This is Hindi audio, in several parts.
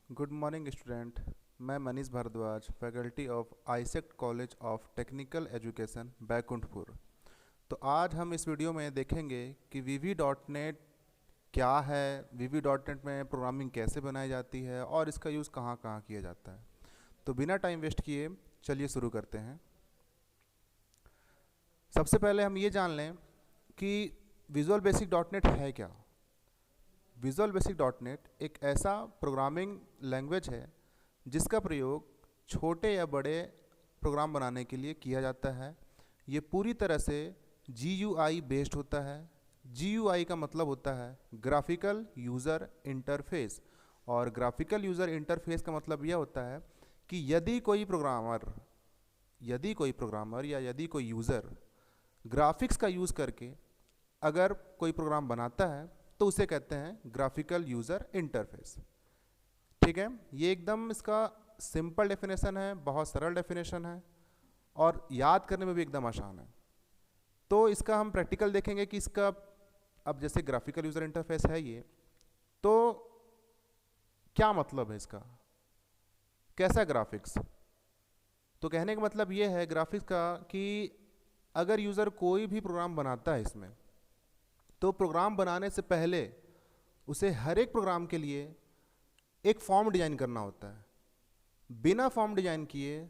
Good morning student. मैं Manish Bhardwaj, faculty of AISECT college of technical education Baikunthpur. तो आज हम इस वीडियो में देखेंगे कि वीवी डॉट नेट क्या है, वीवी डॉट नेट में प्रोग्रामिंग कैसे बनाई जाती है और इसका यूज़ कहाँ कहाँ किया जाता है। तो बिना टाइम वेस्ट किए चलिए शुरू करते हैं। सबसे पहले हम ये जान लें कि विजुअल बेसिक डॉट नेट है क्या। विजुअल बेसिक डॉट नेट एक ऐसा प्रोग्रामिंग लैंग्वेज है जिसका प्रयोग छोटे या बड़े प्रोग्राम बनाने के लिए किया जाता है। ये पूरी तरह से GUI बेस्ड होता है। GUI का मतलब होता है ग्राफिकल यूज़र इंटरफेस, और ग्राफिकल यूज़र इंटरफेस का मतलब यह होता है कि यदि कोई प्रोग्रामर या यदि कोई यूज़र ग्राफिक्स का यूज़ करके अगर कोई प्रोग्राम बनाता है तो उसे कहते हैं ग्राफिकल यूज़र इंटरफेस। ठीक है, ये एकदम इसका सिंपल डेफिनेशन है, बहुत सरल डेफिनेशन है और याद करने में भी एकदम आसान है। तो इसका हम प्रैक्टिकल देखेंगे कि इसका अब जैसे ग्राफिकल यूज़र इंटरफेस है ये, तो क्या मतलब है इसका, कैसा ग्राफिक्स। तो कहने का मतलब ये है ग्राफिक्स का कि अगर यूज़र कोई भी प्रोग्राम बनाता है इसमें, तो प्रोग्राम बनाने से पहले उसे हर एक प्रोग्राम के लिए एक फॉर्म डिज़ाइन करना होता है। बिना फॉर्म डिज़ाइन किए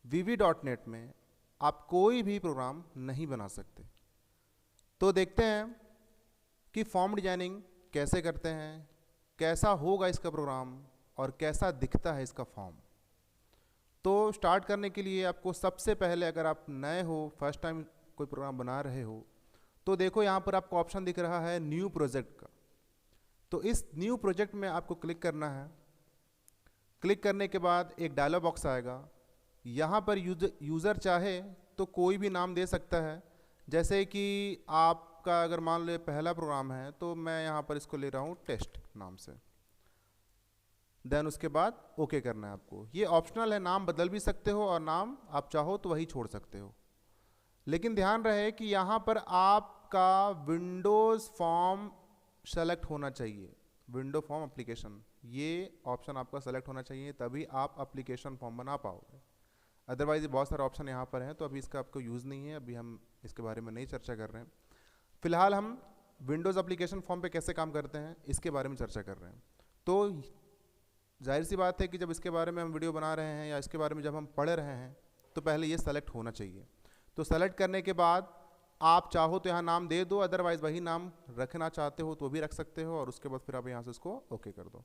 VB.NET में आप कोई भी प्रोग्राम नहीं बना सकते। तो देखते हैं कि फॉर्म डिजाइनिंग कैसे करते हैं, कैसा होगा इसका प्रोग्राम और कैसा दिखता है इसका फॉर्म। तो स्टार्ट करने के लिए आपको सबसे पहले, अगर आप नए हो, फर्स्ट टाइम कोई प्रोग्राम बना रहे हो, तो देखो यहाँ पर आपको ऑप्शन दिख रहा है न्यू प्रोजेक्ट का। तो इस न्यू प्रोजेक्ट में आपको क्लिक करना है। क्लिक करने के बाद एक डायलॉग बॉक्स आएगा। यहाँ पर यूज़र चाहे तो कोई भी नाम दे सकता है। जैसे कि आपका अगर मान लो पहला प्रोग्राम है तो मैं यहाँ पर इसको ले रहा हूँ टेस्ट नाम से। देन उसके बाद ओके करना है आपको। ये ऑप्शनल है, नाम बदल भी सकते हो और नाम आप चाहो तो वही छोड़ सकते हो। लेकिन ध्यान रहे कि यहाँ पर आपका विंडोज़ फॉर्म सेलेक्ट होना चाहिए। विंडो फॉर्म एप्लीकेशन, ये ऑप्शन आपका सेलेक्ट होना चाहिए, तभी आप एप्लीकेशन फॉर्म बना पाओगे। अदरवाइज बहुत सारे ऑप्शन यहाँ पर हैं, तो अभी इसका आपको यूज़ नहीं है, अभी हम इसके बारे में नहीं चर्चा कर रहे हैं। फिलहाल हम विंडोज़ एप्लीकेशन फॉर्म पे कैसे काम करते हैं इसके बारे में चर्चा कर रहे हैं। तो जाहिर सी बात है कि जब इसके बारे में हम वीडियो बना रहे हैं या इसके बारे में जब हम पढ़ रहे हैं तो पहले ये सेलेक्ट होना चाहिए। तो सेलेक्ट करने के बाद आप चाहो तो यहाँ नाम दे दो, अदरवाइज वही नाम रखना चाहते हो तो भी रख सकते हो, और उसके बाद फिर आप यहाँ से इसको ओके कर दो।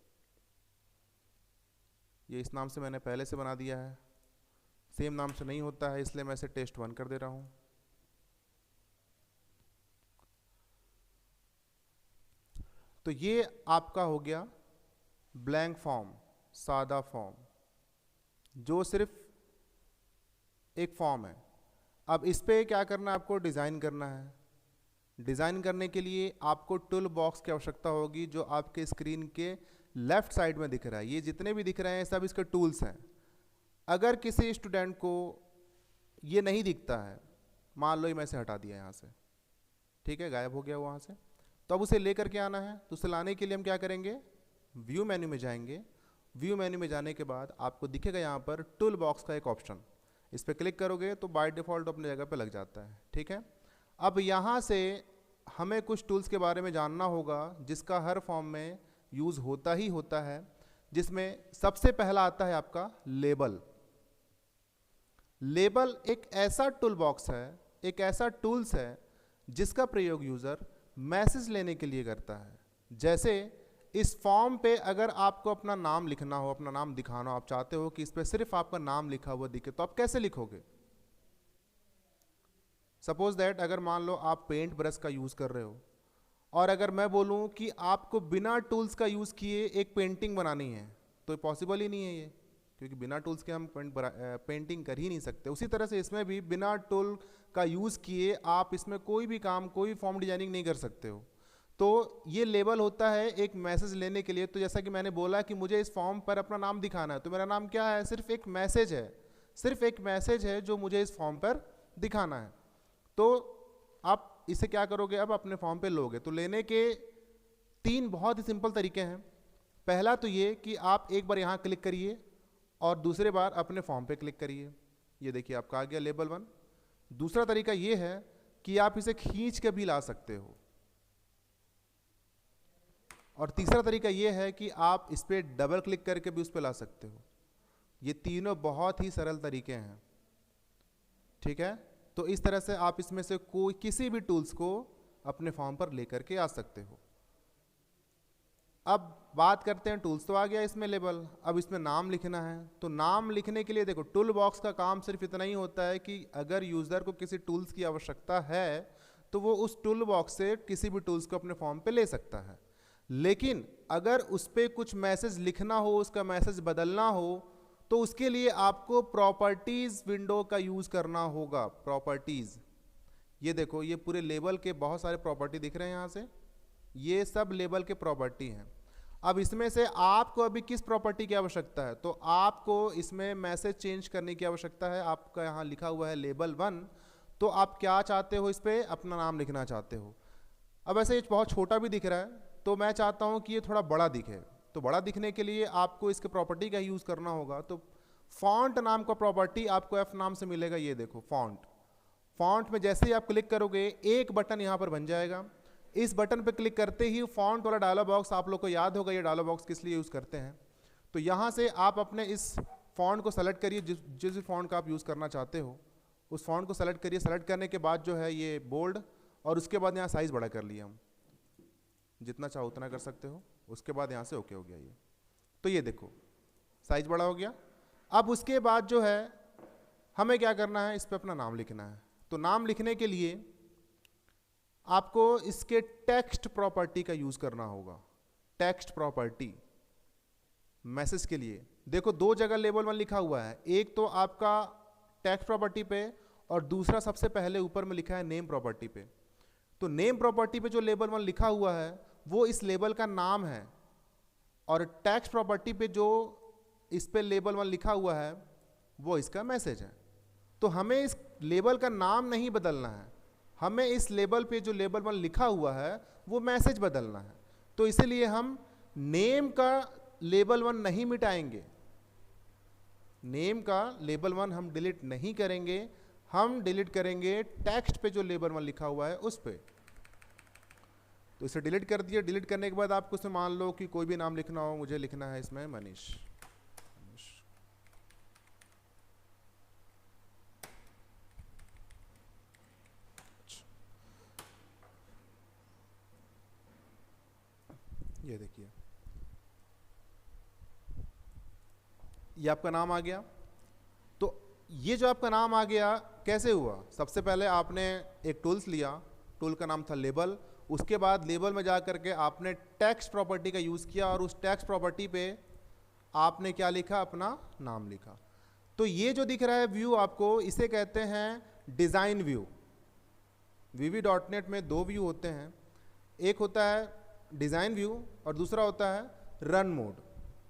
ये इस नाम से मैंने पहले से बना दिया है, सेम नाम से नहीं होता है, इसलिए मैं इसे test1 कर दे रहा हूँ। तो ये आपका हो गया ब्लैंक फॉर्म, सादा फॉर्म, जो सिर्फ एक फॉर्म है। अब इस पे क्या करना है, आपको डिज़ाइन करना है। डिज़ाइन करने के लिए आपको टूल बॉक्स की आवश्यकता होगी, जो आपके स्क्रीन के लेफ़्ट साइड में दिख रहा है। ये जितने भी दिख रहे हैं सब इसके टूल्स हैं। अगर किसी स्टूडेंट को ये नहीं दिखता है, मान लो मैं इसे हटा दिया यहाँ से, ठीक है, गायब हो गया वहाँ से, तो अब उसे लेकर के आना है। तो उसे लाने के लिए हम क्या करेंगे, व्यू मेन्यू में जाएंगे। व्यू मेन्यू में जाने के बाद आपको दिखेगा यहाँ पर टूल बॉक्स का एक ऑप्शन, इस पर क्लिक करोगे तो बाय डिफ़ॉल्ट अपनी जगह पे लग जाता है। ठीक है, अब यहाँ से हमें कुछ टूल्स के बारे में जानना होगा जिसका हर फॉर्म में यूज़ होता ही होता है, जिसमें सबसे पहला आता है आपका लेबल। लेबल एक ऐसा टूल बॉक्स है, एक ऐसा टूल्स है जिसका प्रयोग यूज़र मैसेज लेने के लिए करता है। जैसे इस फॉर्म पे अगर आपको अपना नाम लिखना हो, अपना नाम दिखाना हो, आप चाहते हो कि इस पे सिर्फ आपका नाम लिखा हुआ दिखे, तो आप कैसे लिखोगे। सपोज दैट अगर मान लो आप पेंट ब्रश का यूज़ कर रहे हो, और अगर मैं बोलूँ कि आपको बिना टूल्स का यूज़ किए एक पेंटिंग बनानी है, तो पॉसिबल ही नहीं है ये, क्योंकि बिना टूल्स के हम पेंटिंग कर ही नहीं सकते। उसी तरह से इसमें भी बिना टूल का यूज़ किए आप इसमें कोई भी काम, कोई फॉर्म डिजाइनिंग नहीं कर सकते हो। तो ये लेबल होता है एक मैसेज लेने के लिए। तो जैसा कि मैंने बोला कि मुझे इस फॉर्म पर अपना नाम दिखाना है, तो मेरा नाम क्या है, सिर्फ एक मैसेज है, सिर्फ एक मैसेज है जो मुझे इस फॉर्म पर दिखाना है। तो आप इसे क्या करोगे, अब अपने फॉर्म पे लोगे। तो लेने के तीन बहुत ही सिंपल तरीके हैं। पहला तो ये कि आप एक बार यहाँ क्लिक करिए और दूसरे बार अपने फॉर्म पे क्लिक करिए। ये देखिए आपका आ गया लेबल 1। दूसरा तरीका ये है कि आप इसे खींच के भी ला सकते हो, और तीसरा तरीका ये है कि आप इस पर डबल क्लिक करके भी उस पर ला सकते हो। ये तीनों बहुत ही सरल तरीके हैं, ठीक है। तो इस तरह से आप इसमें से कोई किसी भी टूल्स को अपने फॉर्म पर लेकर के आ सकते हो। अब बात करते हैं, टूल्स तो आ गया इसमें लेबल, अब इसमें नाम लिखना है। तो नाम लिखने के लिए देखो, टूल बॉक्स का काम सिर्फ इतना ही होता है कि अगर यूज़र को किसी टूल्स की आवश्यकता है तो वो उस टूल बॉक्स से किसी भी टूल्स को अपने फॉर्म पे ले सकता है। लेकिन अगर उस पर कुछ मैसेज लिखना हो, उसका मैसेज बदलना हो, तो उसके लिए आपको प्रॉपर्टीज़ विंडो का यूज़ करना होगा। प्रॉपर्टीज़, ये देखो, ये पूरे लेबल के बहुत सारे प्रॉपर्टी दिख रहे हैं यहाँ से, ये सब लेबल के प्रॉपर्टी हैं। अब इसमें से आपको अभी किस प्रॉपर्टी की आवश्यकता है, तो आपको इसमें मैसेज चेंज करने की आवश्यकता है। आपका यहाँ लिखा हुआ है लेबल 1, तो आप क्या चाहते हो, इस पर अपना नाम लिखना चाहते हो। अब ऐसे ये बहुत छोटा भी दिख रहा है, तो मैं चाहता हूँ कि ये थोड़ा बड़ा दिखे। तो बड़ा दिखने के लिए आपको इसके प्रॉपर्टी का यूज़ करना होगा। तो फॉन्ट नाम का प्रॉपर्टी आपको F नाम से मिलेगा। ये देखो फॉन्ट, फॉन्ट में जैसे ही आप क्लिक करोगे एक बटन यहाँ पर बन जाएगा। इस बटन पर क्लिक करते ही फॉन्ट वाला डायलॉग बॉक्स, आप लोग को याद होगा ये डायलॉग बॉक्स किस लिए यूज़ करते हैं। तो यहाँ से आप अपने इस फॉन्ट को सेलेक्ट करिए, जिस भी फॉन्ट का आप यूज़ करना चाहते हो उस फॉन्ट को सेलेक्ट करिए। सेलेक्ट करने के बाद जो है ये बोल्ड, और उसके बाद यहाँ साइज़ बड़ा कर लिया हम, जितना चाहो उतना कर सकते हो। उसके बाद यहाँ से ओके हो गया ये। तो ये देखो साइज़ बड़ा हो गया। अब उसके बाद जो है हमें क्या करना है, इस पर अपना नाम लिखना है। तो नाम लिखने के लिए आपको इसके टेक्स्ट प्रॉपर्टी का यूज़ करना होगा। टेक्स्ट प्रॉपर्टी मैसेज के लिए देखो, दो जगह लेबल 1 लिखा हुआ है, एक तो आपका टेक्स्ट प्रॉपर्टी पे और दूसरा सबसे पहले ऊपर में लिखा है नेम प्रॉपर्टी पे। तो नेम प्रॉपर्टी पे जो लेबल 1 लिखा हुआ है वो इस लेबल का नाम है, और टेक्स्ट प्रॉपर्टी पे जो इस पे लेबल 1 लिखा हुआ है वो इसका मैसेज है। तो हमें इस लेबल का नाम नहीं बदलना है, हमें इस लेबल पे जो लेबल 1 लिखा हुआ है वो मैसेज बदलना है। तो इसलिए हम नेम का लेबल 1 नहीं मिटाएंगे, नेम का लेबल 1 हम डिलीट नहीं करेंगे, हम डिलीट करेंगे टेक्स्ट पे जो लेबल 1 लिखा हुआ है उस पे। तो इसे डिलीट कर दिया। डिलीट करने के बाद आपको इसमें मान लो कि कोई भी नाम लिखना हो, मुझे लिखना है इसमें मनीष। ये देखिए ये आपका नाम आ गया। तो ये जो आपका नाम आ गया कैसे हुआ, सबसे पहले आपने एक टूल्स लिया, टूल का नाम था लेबल। उसके बाद लेबल में जा करके आपने टेक्स्ट प्रॉपर्टी का यूज़ किया और उस टेक्स्ट प्रॉपर्टी पे आपने क्या लिखा, अपना नाम लिखा। तो ये जो दिख रहा है व्यू आपको, इसे कहते हैं डिज़ाइन व्यू। VB.NET में दो व्यू होते हैं, एक होता है डिज़ाइन व्यू और दूसरा होता है रन मोड।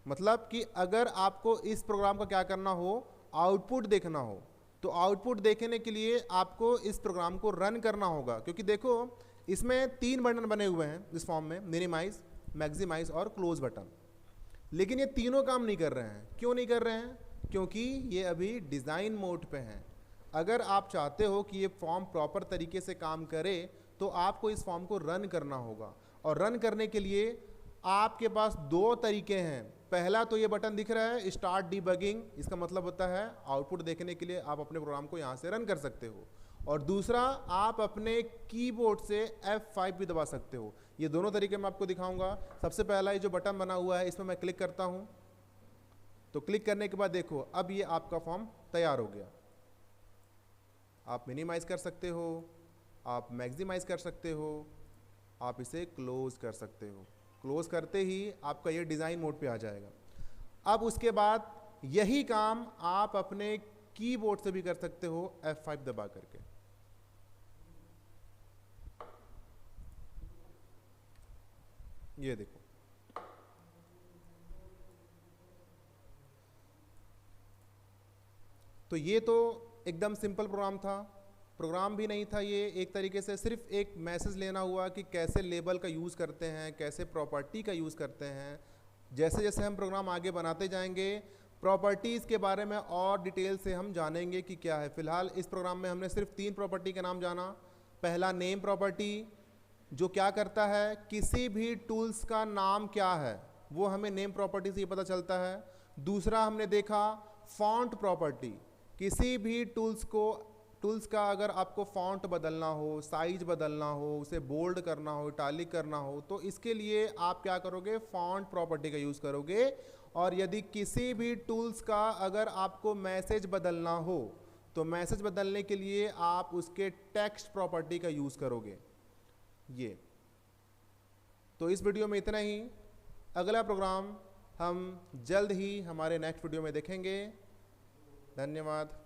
मतलब कि अगर आपको इस प्रोग्राम का क्या करना हो, आउटपुट देखना हो, तो आउटपुट देखने के लिए आपको इस प्रोग्राम को रन करना होगा। क्योंकि देखो इसमें 3 बटन बने हुए हैं इस फॉर्म में, मिनिमाइज, मैक्सिमाइज और क्लोज बटन, लेकिन ये तीनों काम नहीं कर रहे हैं। क्यों नहीं कर रहे हैं? क्योंकि ये अभी डिज़ाइन मोड पे हैं। अगर आप चाहते हो कि ये फॉर्म प्रॉपर तरीके से काम करे तो आपको इस फॉर्म को रन करना होगा, और रन करने के लिए आपके पास 2 तरीके हैं। पहला तो ये बटन दिख रहा है स्टार्ट डिबगिंग, इसका मतलब होता है आउटपुट देखने के लिए आप अपने प्रोग्राम को यहाँ से रन कर सकते हो, और दूसरा आप अपने कीबोर्ड से F5 भी दबा सकते हो। ये दोनों तरीके मैं आपको दिखाऊंगा। सबसे पहला ये जो बटन बना हुआ है इसमें मैं क्लिक करता हूँ, तो क्लिक करने के बाद देखो अब ये आपका फॉर्म तैयार हो गया। आप मिनिमाइज कर सकते हो, आप मैक्सिमाइज कर सकते हो, आप इसे क्लोज कर सकते हो। क्लोज करते ही आपका ये डिज़ाइन मोड पे आ जाएगा। अब उसके बाद यही काम आप अपने कीबोर्ड से भी कर सकते हो F5 दबा करके। ये देखो तो ये तो एकदम सिंपल प्रोग्राम था। प्रोग्राम भी नहीं था ये, एक तरीके से सिर्फ एक मैसेज लेना हुआ कि कैसे लेबल का यूज़ करते हैं, कैसे प्रॉपर्टी का यूज़ करते हैं, जैसे जैसे हम प्रोग्राम आगे बनाते जाएंगे प्रॉपर्टीज़ के बारे में और डिटेल से हम जानेंगे कि क्या है। फिलहाल इस प्रोग्राम में हमने सिर्फ 3 प्रॉपर्टी के नाम जाना। पहला नेम प्रॉपर्टी, जो क्या करता है, किसी भी टूल्स का नाम क्या है वो हमें नेम प्रॉपर्टी से ही पता चलता है। दूसरा हमने देखा फॉन्ट प्रॉपर्टी, किसी भी टूल्स का अगर आपको फॉन्ट बदलना हो, साइज बदलना हो, उसे बोल्ड करना हो, इटैलिक करना हो, तो इसके लिए आप क्या करोगे, फॉन्ट प्रॉपर्टी का यूज़ करोगे। और यदि किसी भी टूल्स का अगर आपको मैसेज बदलना हो तो मैसेज बदलने के लिए आप उसके टेक्स्ट प्रॉपर्टी का यूज़ करोगे। ये तो इस वीडियो में इतना ही। अगला प्रोग्राम हम जल्द ही हमारे नेक्स्ट वीडियो में देखेंगे। धन्यवाद।